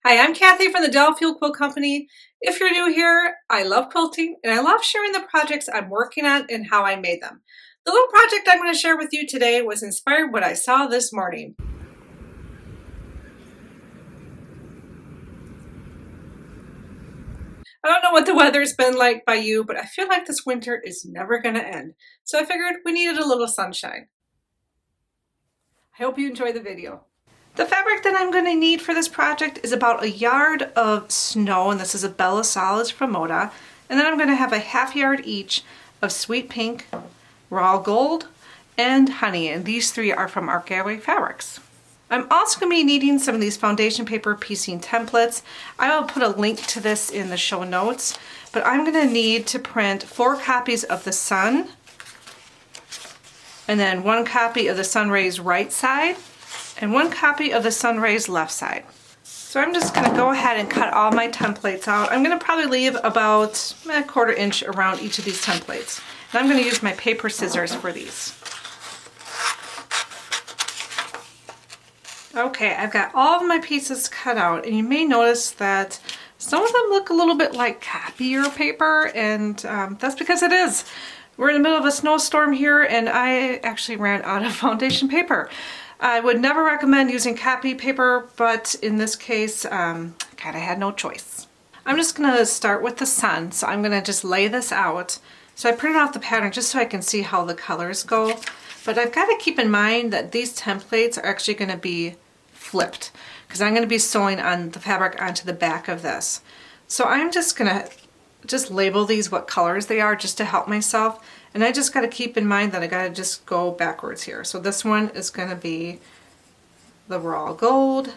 Hi, I'm Kathy from the Delafield Quilt Company. If you're new here, I love quilting and I love sharing the projects I'm working on and how I made them. The little project I'm going to share with you today was inspired by what I saw this morning. I don't know what the weather's been like by you, but I feel like this winter is never going to end. So I figured we needed a little sunshine. I hope you enjoy the video. The fabric that I'm going to need for this project is about a yard of snow, and this is a Bella Solids from Moda. And then I'm going to have a ½ yard each of sweet pink, raw gold, and honey, and these three are from Art Gallery Fabrics. I'm also going to be needing some of these foundation paper piecing templates. I will put a link to this in the show notes, but I'm going to need to print 4 copies of the sun, and then 1 copy of the sun rays right side, and 1 copy of the sun rays left side. So I'm just going to go ahead and cut all my templates out. I'm going to probably leave about a ¼ inch around each of these templates. And I'm going to use my paper scissors for these. Okay, I've got all of my pieces cut out, and you may notice that some of them look a little bit like copier paper, and that's because it is. We're in the middle of a snowstorm here, and I actually ran out of foundation paper. I would never recommend using copy paper, but in this case, kind of had no choice. I'm just going to start with the sun, so I'm going to just lay this out. So I printed off the pattern just so I can see how the colors go, but I've got to keep in mind that these templates are actually going to be flipped because I'm going to be sewing on the fabric onto the back of this. So I'm just going to label these what colors they are just to help myself. And I just got to keep in mind that I got to just go backwards here. So this one is going to be the raw gold,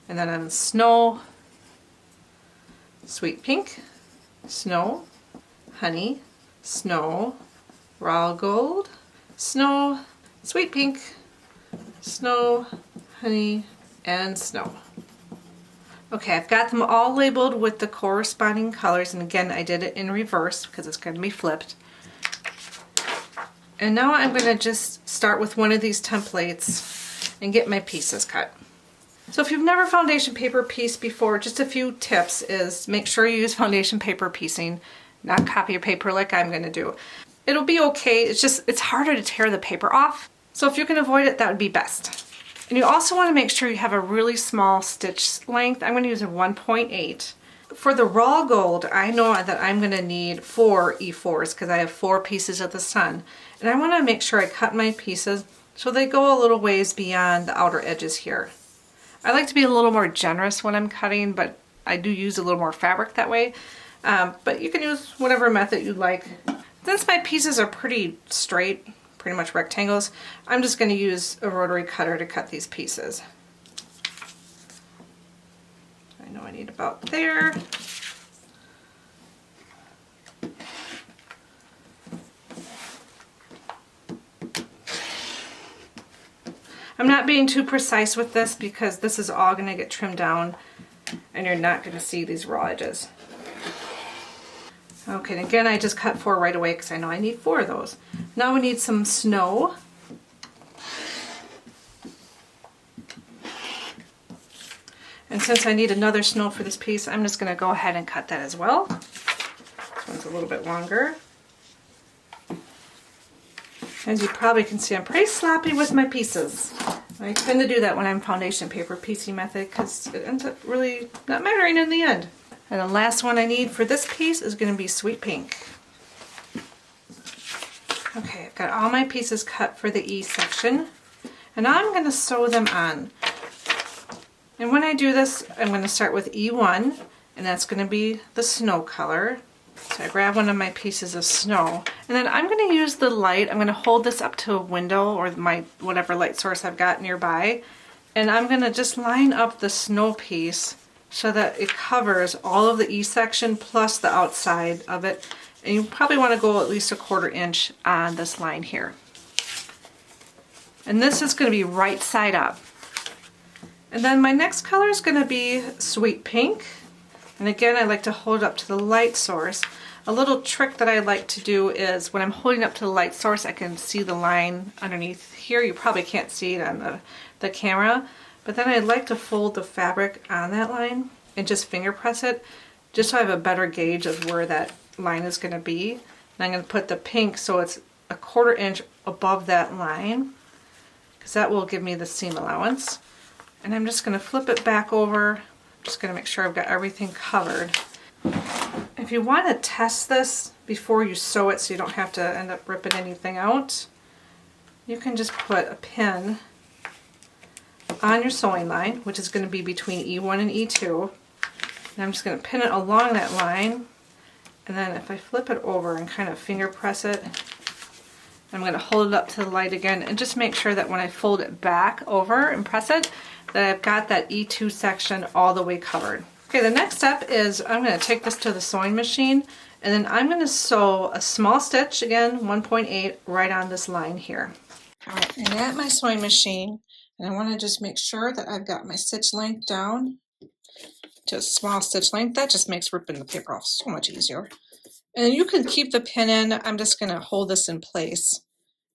and then on snow, sweet pink, snow, honey, snow, raw gold, snow, sweet pink, snow, honey, and snow. Okay, I've got them all labeled with the corresponding colors, and again I did it in reverse because it's going to be flipped. And now I'm going to just start with one of these templates and get my pieces cut. So if you've never foundation paper pieced before, just a few tips is make sure you use foundation paper piecing, not copy paper like I'm going to do. It'll be okay, it's harder to tear the paper off. So if you can avoid it, that would be best. And you also want to make sure you have a really small stitch length. I'm going to use a 1.8. For the raw gold, I know that I'm going to need 4 E4s because I have 4 pieces of the sun. And I want to make sure I cut my pieces so they go a little ways beyond the outer edges here. I like to be a little more generous when I'm cutting, but I do use a little more fabric that way. But you can use whatever method you like. Since my pieces are pretty straight, pretty much rectangles, I'm just going to use a rotary cutter to cut these pieces. I know I need about there. I'm not being too precise with this because this is all going to get trimmed down and you're not going to see these raw edges. Okay, and again I just cut 4 right away because I know I need 4 of those. Now we need some snow. And since I need another snow for this piece, I'm just going to go ahead and cut that as well. This one's a little bit longer. As you probably can see, I'm pretty sloppy with my pieces. I tend to do that when I'm foundation paper piecing method because it ends up really not mattering in the end. And the last one I need for this piece is going to be sweet pink. Okay, I've got all my pieces cut for the E section. And now I'm going to sew them on. And when I do this, I'm going to start with E1, and that's going to be the snow color. So I grab one of my pieces of snow, and then I'm going to use the light. I'm going to hold this up to a window or my whatever light source I've got nearby, and I'm going to just line up the snow piece so that it covers all of the E section plus the outside of it. And you probably want to go at least a ¼ inch on this line here. And this is going to be right side up. And then my next color is going to be sweet pink. And again, I like to hold it up to the light source. A little trick that I like to do is when I'm holding up to the light source, I can see the line underneath here. You probably can't see it on the camera, but then I'd like to fold the fabric on that line and just finger press it, just so I have a better gauge of where that line is going to be. And I'm going to put the pink so it's a 1/4 inch above that line, because that will give me the seam allowance. And I'm just going to flip it back over. I'm just going to make sure I've got everything covered. If you want to test this before you sew it so you don't have to end up ripping anything out, you can just put a pin on your sewing line, which is going to be between E1 and E2. And I'm just going to pin it along that line, and then if I flip it over and kind of finger press it, I'm going to hold it up to the light again and just make sure that when I fold it back over and press it, that I've got that E2 section all the way covered. Okay, the next step is I'm going to take this to the sewing machine, and then I'm going to sew a small stitch, again 1.8, right on this line here. All right, I'm at my sewing machine, and I want to just make sure that I've got my stitch length down to a small stitch length. That just makes ripping the paper off so much easier. And you can keep the pin in. I'm just going to hold this in place.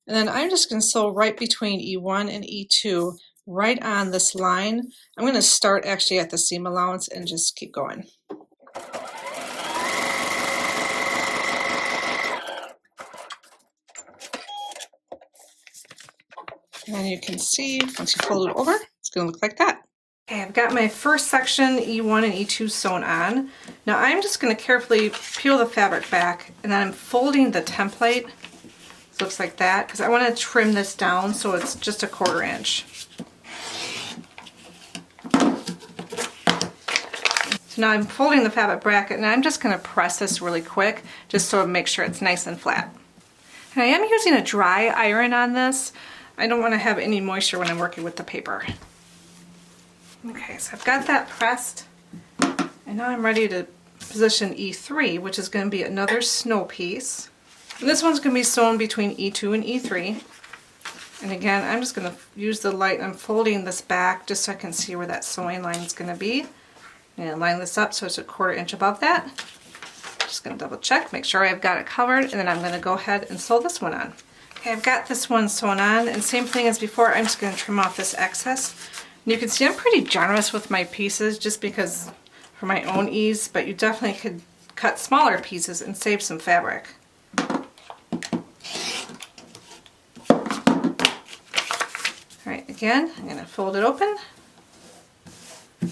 And then I'm just going to sew right between E1 and E2, right on this line. I'm going to start actually at the seam allowance and just keep going. And you can see, once you fold it over, it's going to look like that. Okay, I've got my first section, E1 and E2, sewn on. Now I'm just going to carefully peel the fabric back, and then I'm folding the template. It looks like that, because I want to trim this down so it's just a 1/4 inch. So now I'm folding the fabric bracket, and I'm just going to press this really quick, just so to make sure it's nice and flat. And I am using a dry iron on this. I don't want to have any moisture when I'm working with the paper. Okay, so I've got that pressed, and now I'm ready to position E3, which is going to be another snow piece. And this one's going to be sewn between E2 and E3. And again, I'm just going to use the light. I'm folding this back just so I can see where that sewing line is going to be. And line this up so it's a 1/4 inch above that. Just going to double check, make sure I've got it covered, and then I'm going to go ahead and sew this one on. Okay, I've got this one sewn on, and same thing as before, I'm just going to trim off this excess. And you can see I'm pretty generous with my pieces just because for my own ease, but you definitely could cut smaller pieces and save some fabric. Alright, again, I'm going to fold it open and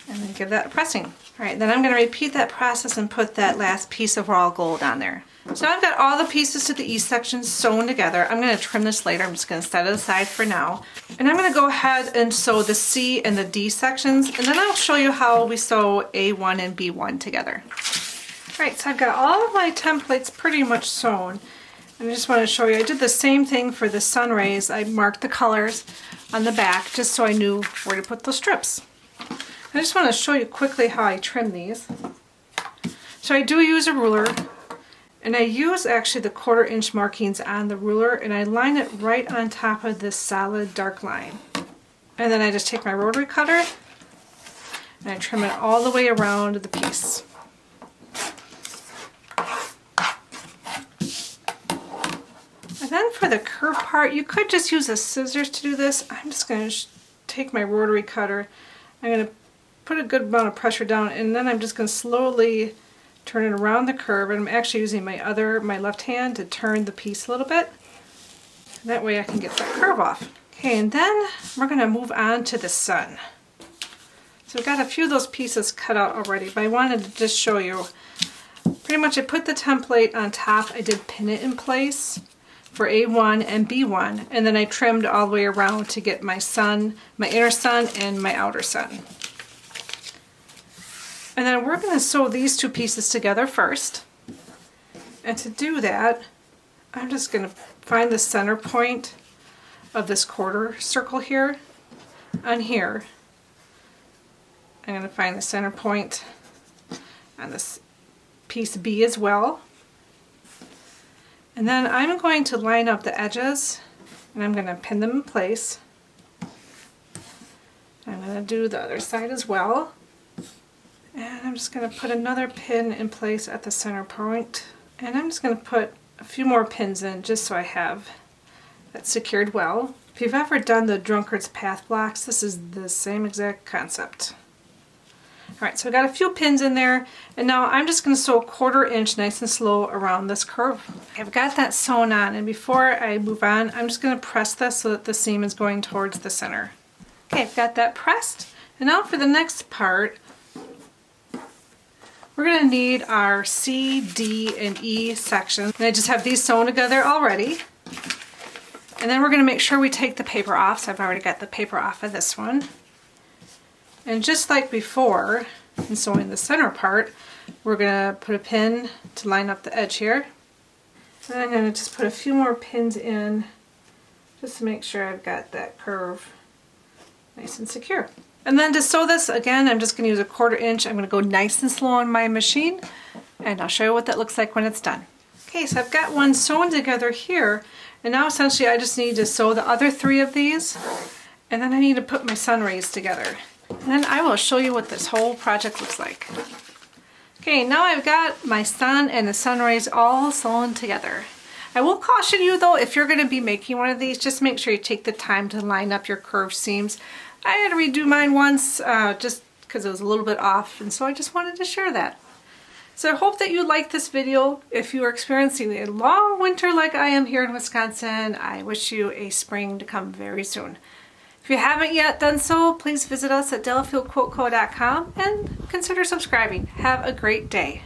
then give that a pressing. Alright, then I'm going to repeat that process and put that last piece of raw gold on there. So now I've got all the pieces to the E section sewn together. I'm going to trim this later. I'm just going to set it aside for now. And I'm going to go ahead and sew the C and the D sections, and then I'll show you how we sew A1 and B1 together. Alright, so I've got all of my templates pretty much sewn. And I just want to show you, I did the same thing for the sun rays. I marked the colors on the back just so I knew where to put those strips. I just want to show you quickly how I trim these. So I do use a ruler, and I use actually the 1/4 inch markings on the ruler, and I line it right on top of this solid dark line. And then I just take my rotary cutter and I trim it all the way around the piece. And then for the curve part, you could just use the scissors to do this. I'm just going to take my rotary cutter. I'm going to put a good amount of pressure down, and then I'm just going to slowly turn it around the curve, and I'm actually using my left hand to turn the piece a little bit. That way I can get that curve off. Okay, and then we're going to move on to the sun. So we've got a few of those pieces cut out already, but I wanted to just show you. Pretty much I put the template on top. I did pin it in place for A1 and B1, and then I trimmed all the way around to get my sun, my inner sun, and my outer sun. And then we're going to sew these two pieces together first. And to do that, I'm just going to find the center point of this 1/4 circle here on here. I'm going to find the center point on this piece B as well. And then I'm going to line up the edges, and I'm going to pin them in place. I'm going to do the other side as well. And I'm just going to put another pin in place at the center point. And I'm just going to put a few more pins in just so I have That's secured well. If you've ever done the drunkard's path blocks, this is the same exact concept. Alright, so I got a few pins in there, and now I'm just going to sew 1/4 inch nice and slow around this curve. I've got that sewn on, and before I move on, I'm just going to press this so that the seam is going towards the center. Okay, I've got that pressed, and now for the next part, we're going to need our C, D, and E sections. And I just have these sewn together already. And then we're going to make sure we take the paper off, so I've already got the paper off of this one. And just like before, in sewing the center part, we're going to put a pin to line up the edge here. And I'm going to just put a few more pins in just to make sure I've got that curve nice and secure. And then to sew this, again, I'm just going to use 1/4 inch. I'm going to go nice and slow on my machine, and I'll show you what that looks like when it's done. Okay, so I've got one sewn together here, and now essentially I just need to sew the other 3 of these, and then I need to put my sun rays together. And then I will show you what this whole project looks like. Okay, now I've got my sun and the sun rays all sewn together. I will caution you though, if you're going to be making one of these, just make sure you take the time to line up your curved seams. I had to redo mine once just because it was a little bit off, and so I just wanted to share that. So I hope that you liked this video. If you are experiencing a long winter like I am here in Wisconsin, I wish you a spring to come very soon. If you haven't yet done so, please visit us at delafieldquiltco.com and consider subscribing. Have a great day.